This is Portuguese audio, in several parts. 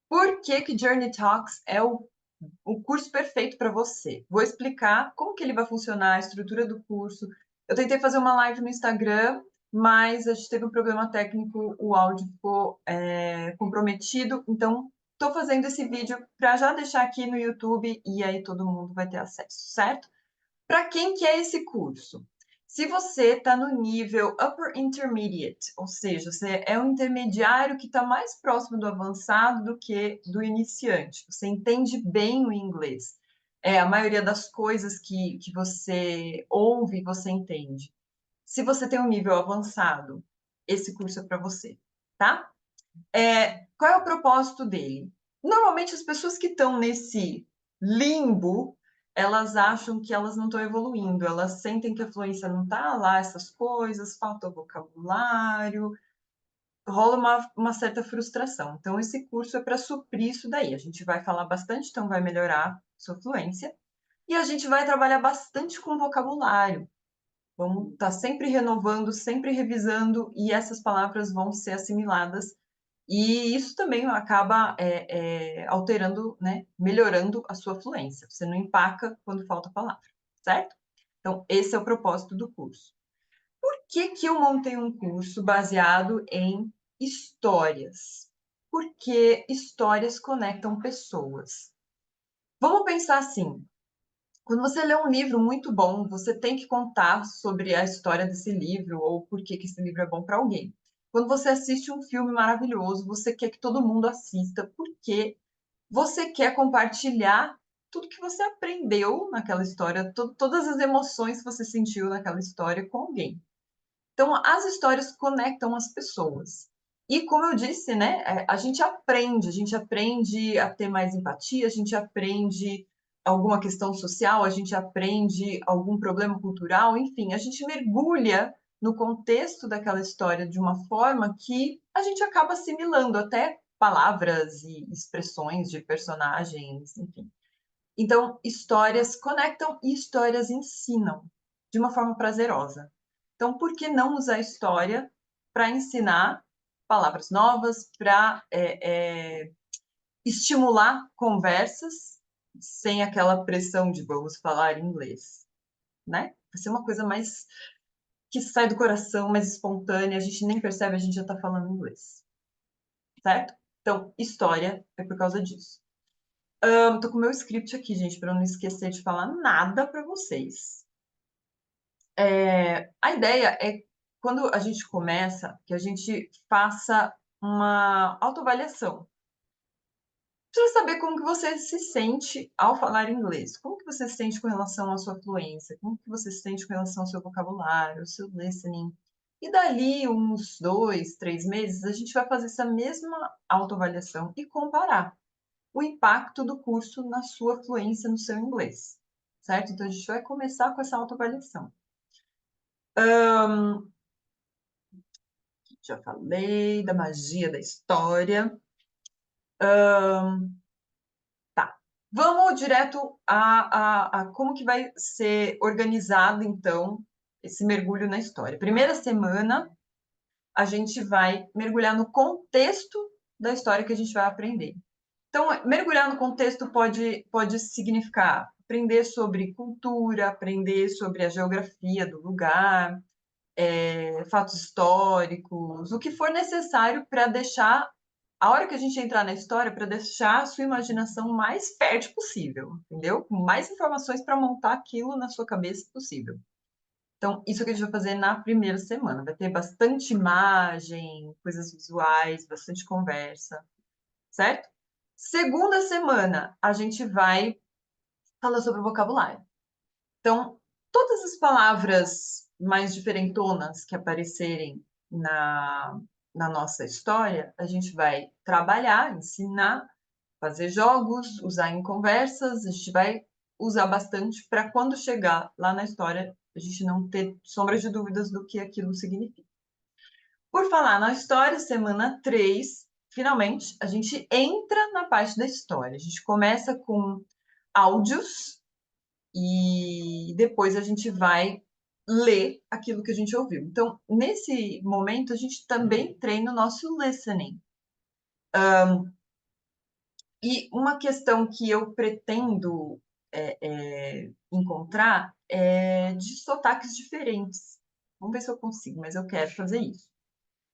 Por que que Journey Talks é o curso perfeito para você? Vou explicar como que ele vai funcionar, a estrutura do curso. Eu tentei fazer uma live no Instagram, mas a gente teve um problema técnico, o áudio ficou comprometido, então estou fazendo esse vídeo para já deixar aqui no YouTube e aí todo mundo vai ter acesso, certo? Para quem que é esse curso? Se você está no nível Upper Intermediate, ou seja, você é um intermediário que está mais próximo do avançado do que do iniciante, você entende bem o inglês, a maioria das coisas que você ouve, você entende. Se você tem um nível avançado, esse curso é para você, tá? Qual é o propósito dele? Normalmente as pessoas que estão nesse limbo, elas acham que elas não estão evoluindo, elas sentem que a fluência não está lá, essas coisas, falta vocabulário, rola uma certa frustração. Então, esse curso é para suprir isso daí. A gente vai falar bastante, então vai melhorar sua fluência. E a gente vai trabalhar bastante com vocabulário. Vamos estar sempre renovando, sempre revisando, e essas palavras vão ser assimiladas e isso também acaba alterando, né, melhorando a sua fluência. Você não empaca quando falta palavra, certo? Então, esse é o propósito do curso. Por que que eu montei um curso baseado em histórias? Porque histórias conectam pessoas. Vamos pensar assim, quando você lê um livro muito bom, você tem que contar sobre a história desse livro ou por que que esse livro é bom para alguém. Quando você assiste um filme maravilhoso, você quer que todo mundo assista, porque você quer compartilhar tudo que você aprendeu naquela história, todas as emoções que você sentiu naquela história com alguém. Então, as histórias conectam as pessoas. E como eu disse, né, a gente aprende a ter mais empatia, a gente aprende alguma questão social, a gente aprende algum problema cultural, enfim, a gente mergulha no contexto daquela história de uma forma que a gente acaba assimilando até palavras e expressões de personagens, enfim. Então, histórias conectam e histórias ensinam de uma forma prazerosa. Então, por que não usar a história para ensinar palavras novas, para estimular conversas sem aquela pressão de vamos falar inglês, né? Vai ser uma coisa mais que sai do coração, mais espontânea, a gente nem percebe, a gente já está falando inglês, certo? Então, história é por causa disso. Tô com o meu script aqui, gente, para eu não esquecer de falar nada para vocês. A ideia é, quando a gente começa, que a gente faça uma autoavaliação. Precisa saber como que você se sente ao falar inglês. Como que você se sente com relação à sua fluência? Como que você se sente com relação ao seu vocabulário, ao seu listening? E dali uns 2, 3 meses, a gente vai fazer essa mesma autoavaliação e comparar o impacto do curso na sua fluência no seu inglês, certo? Então, a gente vai começar com essa autoavaliação. Já falei da magia da história. Tá. Vamos direto a como que vai ser organizado, então, esse mergulho na história. Primeira semana, a gente vai mergulhar no contexto da história que a gente vai aprender. Então, mergulhar no contexto pode significar aprender sobre cultura, aprender sobre a geografia do lugar, fatos históricos, o que for necessário para deixar, a hora que a gente entrar na história, para deixar a sua imaginação mais fértil possível, entendeu? Com mais informações para montar aquilo na sua cabeça possível. Então, isso que a gente vai fazer na primeira semana. Vai ter bastante imagem, coisas visuais, bastante conversa, certo? Segunda semana, a gente vai falar sobre o vocabulário. Então, todas as palavras mais diferentonas que aparecerem na nossa história, a gente vai trabalhar, ensinar, fazer jogos, usar em conversas, a gente vai usar bastante para quando chegar lá na história, a gente não ter sombra de dúvidas do que aquilo significa. Por falar na história, semana 3, finalmente, a gente entra na parte da história. A gente começa com áudios e depois a gente vai ler aquilo que a gente ouviu. Então, nesse momento, a gente também treina o nosso listening. E uma questão que eu pretendo encontrar é de sotaques diferentes. Vamos ver se eu consigo, mas eu quero fazer isso.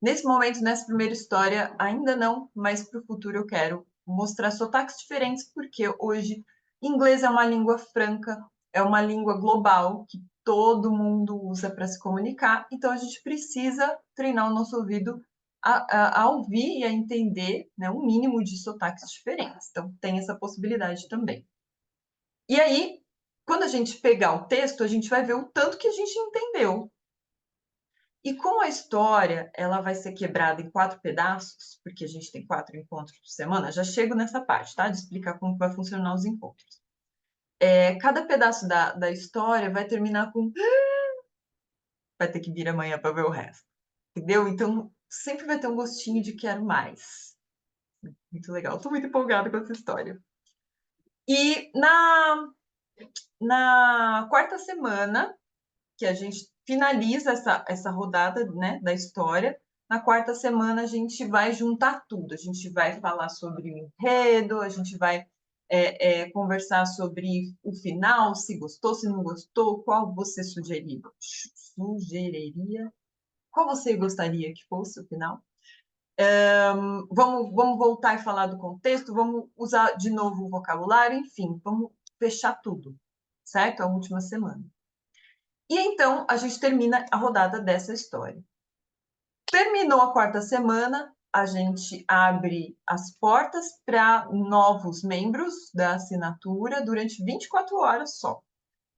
Nesse momento, nessa primeira história, ainda não, mas para o futuro eu quero mostrar sotaques diferentes, porque hoje inglês é uma língua franca, é uma língua global que todo mundo usa para se comunicar, então a gente precisa treinar o nosso ouvido a ouvir e a entender, né, um mínimo de sotaques diferentes. Então tem essa possibilidade também. E aí, quando a gente pegar o texto, a gente vai ver o tanto que a gente entendeu. E como a história ela vai ser quebrada em 4 pedaços, porque a gente tem 4 encontros por semana, já chego nessa parte, tá? De explicar como vai funcionar os encontros. Cada pedaço da história vai terminar com vai ter que vir amanhã para ver o resto, entendeu? Então, sempre vai ter um gostinho de quero mais. Muito legal, estou muito empolgada com essa história. E na quarta semana, que a gente finaliza essa rodada, né, da história. Na quarta semana, a gente vai juntar tudo. A gente vai falar sobre o enredo, a gente vai conversar sobre o final, se gostou, se não gostou, qual você sugeriria, qual você gostaria que fosse o final. Vamos voltar e falar do contexto, vamos usar de novo o vocabulário, enfim, vamos fechar tudo, certo? A última semana. E então a gente termina a rodada dessa história. Terminou a quarta semana, a gente abre as portas para novos membros da assinatura durante 24 horas só.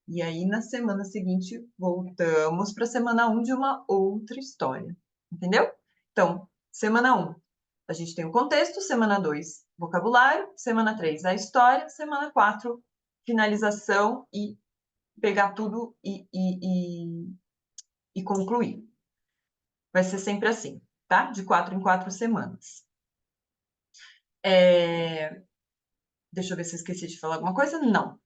E aí, na semana seguinte, voltamos para a semana 1 de uma outra história. Entendeu? Então, semana 1, a gente tem o contexto, semana 2, vocabulário, semana 3, a história, semana 4, finalização e pegar tudo e concluir. Vai ser sempre assim, tá? De 4 em 4 semanas. Deixa eu ver se eu esqueci de falar alguma coisa. Não.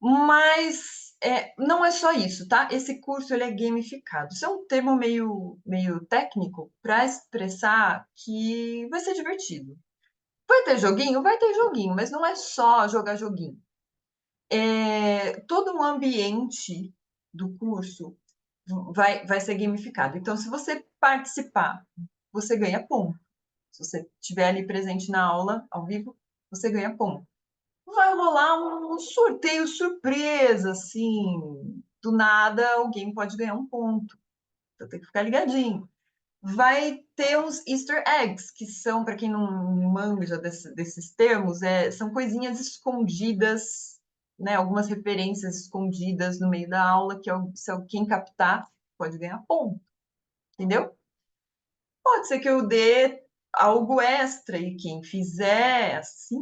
Mas não é só isso, tá? Esse curso ele é gamificado. Isso é um termo meio técnico para expressar que vai ser divertido. Vai ter joguinho? Vai ter joguinho, mas não é só jogar joguinho. Todo o ambiente do curso vai ser gamificado. Então, se você participar, você ganha ponto. Se você estiver ali presente na aula, ao vivo, você ganha ponto. Vai rolar um sorteio surpresa, assim. Do nada, alguém pode ganhar um ponto. Então, tem que ficar ligadinho. Vai ter uns Easter eggs, que são, para quem não manja desses termos, são coisinhas escondidas, né? Algumas referências escondidas no meio da aula, que se quem captar pode ganhar ponto. Entendeu? Pode ser que eu dê algo extra e quem fizer assim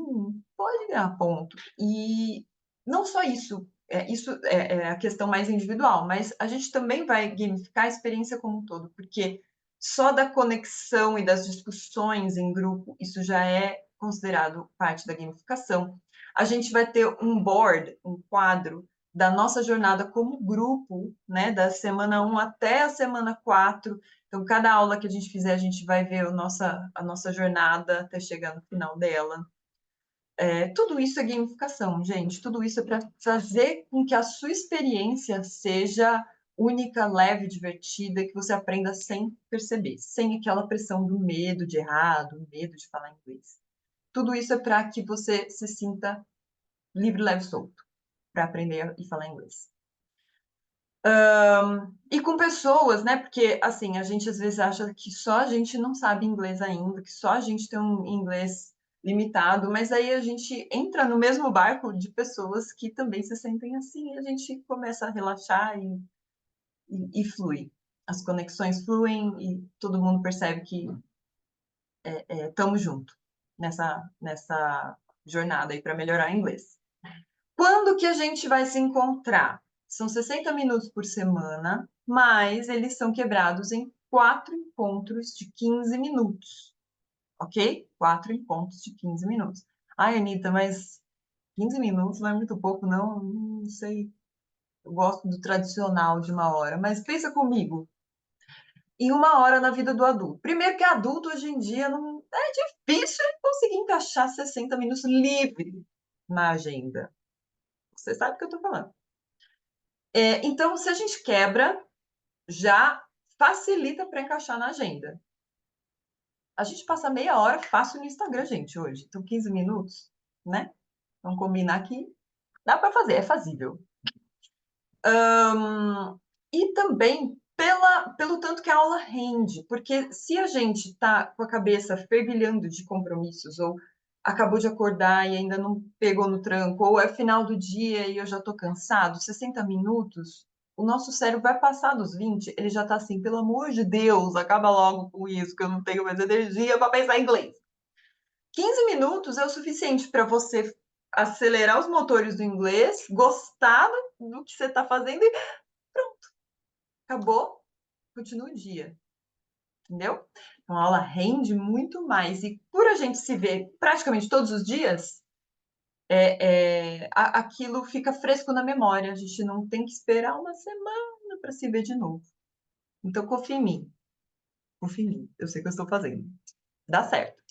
pode ganhar ponto. E não só isso, isso é a questão mais individual, mas a gente também vai gamificar a experiência como um todo, porque só da conexão e das discussões em grupo, isso já é considerado parte da gamificação. A gente vai ter um board, um quadro da nossa jornada como grupo, né, da semana 1 até a semana 4. Então, cada aula que a gente fizer, a gente vai ver a nossa jornada até chegar no final dela. Tudo isso é gamificação, gente. Tudo isso é para fazer com que a sua experiência seja única, leve, divertida, que você aprenda sem perceber, sem aquela pressão do medo de errar, do medo de falar inglês. Tudo isso é para que você se sinta livre, leve, solto, para aprender e falar inglês. E com pessoas, né? Porque, assim, a gente às vezes acha que só a gente não sabe inglês ainda, que só a gente tem um inglês limitado, mas aí a gente entra no mesmo barco de pessoas que também se sentem assim, e a gente começa a relaxar e flui. As conexões fluem e todo mundo percebe que estamos juntos nessa jornada aí para melhorar o inglês. Quando que a gente vai se encontrar? São 60 minutos por semana, mas eles são quebrados em 4 encontros de 15 minutos, ok? 4 encontros de 15 minutos. Ai, Anitta, mas 15 minutos não é muito pouco, não? Não sei. Eu gosto do tradicional de 1 hora, mas pensa comigo. Em 1 hora na vida do adulto. Primeiro que adulto hoje em dia é difícil conseguir encaixar 60 minutos livre na agenda. Você sabe o que eu estou falando. Então, se a gente quebra, já facilita para encaixar na agenda. A gente passa meia hora fácil no Instagram, gente, hoje. Então, 15 minutos, né? Vamos combinar que dá para fazer, é fazível. E também pelo tanto que a aula rende, porque se a gente está com a cabeça fervilhando de compromissos, ou acabou de acordar e ainda não pegou no tranco, ou é final do dia e eu já estou cansado, 60 minutos, o nosso cérebro vai passar dos 20, ele já está assim, pelo amor de Deus, acaba logo com isso, que eu não tenho mais energia para pensar em inglês. 15 minutos é o suficiente para você acelerar os motores do inglês, gostar do que você está fazendo e pronto, acabou, continua o dia, entendeu? Então, a aula rende muito mais. E por a gente se ver praticamente todos os dias, aquilo fica fresco na memória. A gente não tem que esperar uma semana para se ver de novo. Então, confia em mim. Confia em mim. Eu sei o que eu estou fazendo. Dá certo.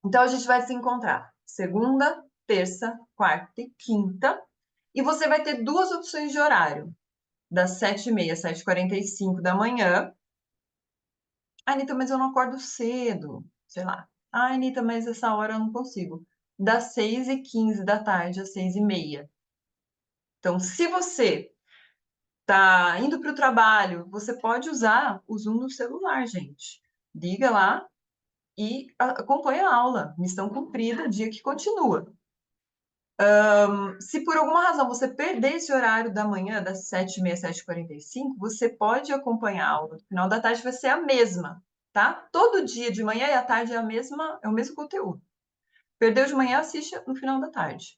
Então, a gente vai se encontrar segunda, terça, quarta e quinta. E você vai ter duas opções de horário. Das 7h30 às 7h45 da manhã. Anitta, mas eu não acordo cedo. Sei lá. Anitta, mas essa hora eu não consigo. Das 6h15 da tarde às 6h30. Então, se você está indo para o trabalho, você pode usar o Zoom no celular, gente. Liga lá e acompanha a aula. Missão cumprida, dia que continua. Se por alguma razão você perder esse horário da manhã, das 7h30 às 7h45, você pode acompanhar a aula. No final da tarde vai ser a mesma, tá? Todo dia de manhã e à tarde é o mesmo conteúdo. Perdeu de manhã, assiste no final da tarde,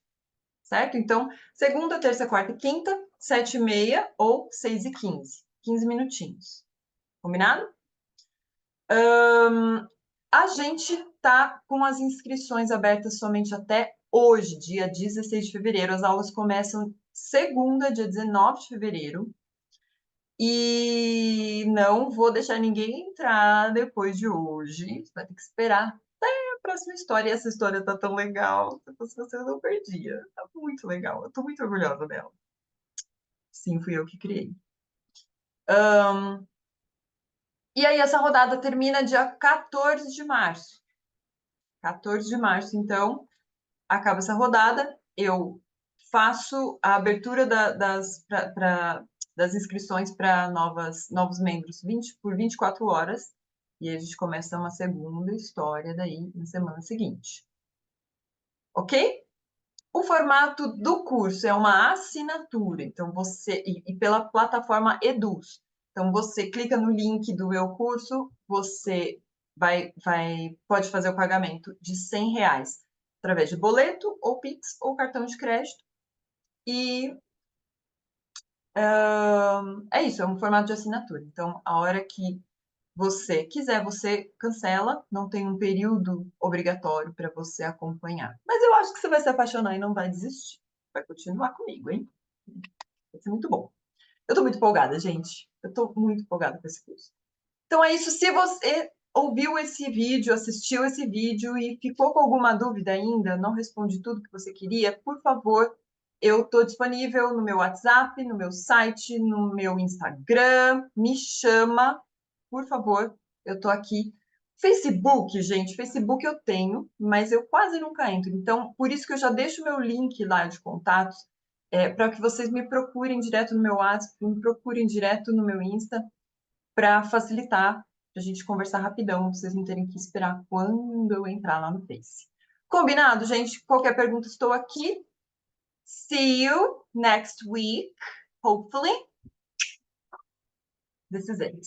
certo? Então, segunda, terça, quarta e quinta, 7h30 ou 6h15. 15 minutinhos. Combinado? A gente tá com as inscrições abertas somente até hoje, dia 16 de fevereiro. As aulas começam segunda, dia 19 de fevereiro. E não vou deixar ninguém entrar depois de hoje. Você vai ter que esperar até a próxima história. E essa história tá tão legal. Se fosse você, eu não perdia. Tá muito legal. Eu tô muito orgulhosa dela. Sim, fui eu que criei. E aí, essa rodada termina dia 14 de março. 14 de março, então, acaba essa rodada, eu faço a abertura das inscrições para novos membros por 24 horas, e a gente começa uma segunda história daí na semana seguinte. Ok? O formato do curso é uma assinatura, então e pela plataforma Eduz. Então, você clica no link do meu curso, você pode fazer o pagamento de R$ 100 através de boleto, ou Pix, ou cartão de crédito. E é isso, é um formato de assinatura. Então, a hora que você quiser, você cancela, não tem um período obrigatório para você acompanhar. Mas eu acho que você vai se apaixonar e não vai desistir. Vai continuar comigo, hein? Vai ser muito bom. Eu estou muito empolgada, gente. Eu estou muito empolgada com esse curso. Então é isso. Se você ouviu esse vídeo, assistiu esse vídeo e ficou com alguma dúvida ainda, não responde tudo que você queria, por favor, eu estou disponível no meu WhatsApp, no meu site, no meu Instagram. Me chama, por favor. Eu estou aqui. Facebook, gente, Facebook eu tenho, mas eu quase nunca entro. Então, por isso que eu já deixo meu link lá de contatos, para que vocês me procurem direto no meu WhatsApp, me procurem direto no meu Insta, para facilitar, para a gente conversar rapidão, vocês não terem que esperar quando eu entrar lá no Face. Combinado, gente? Qualquer pergunta, estou aqui. See you next week, hopefully. This is it.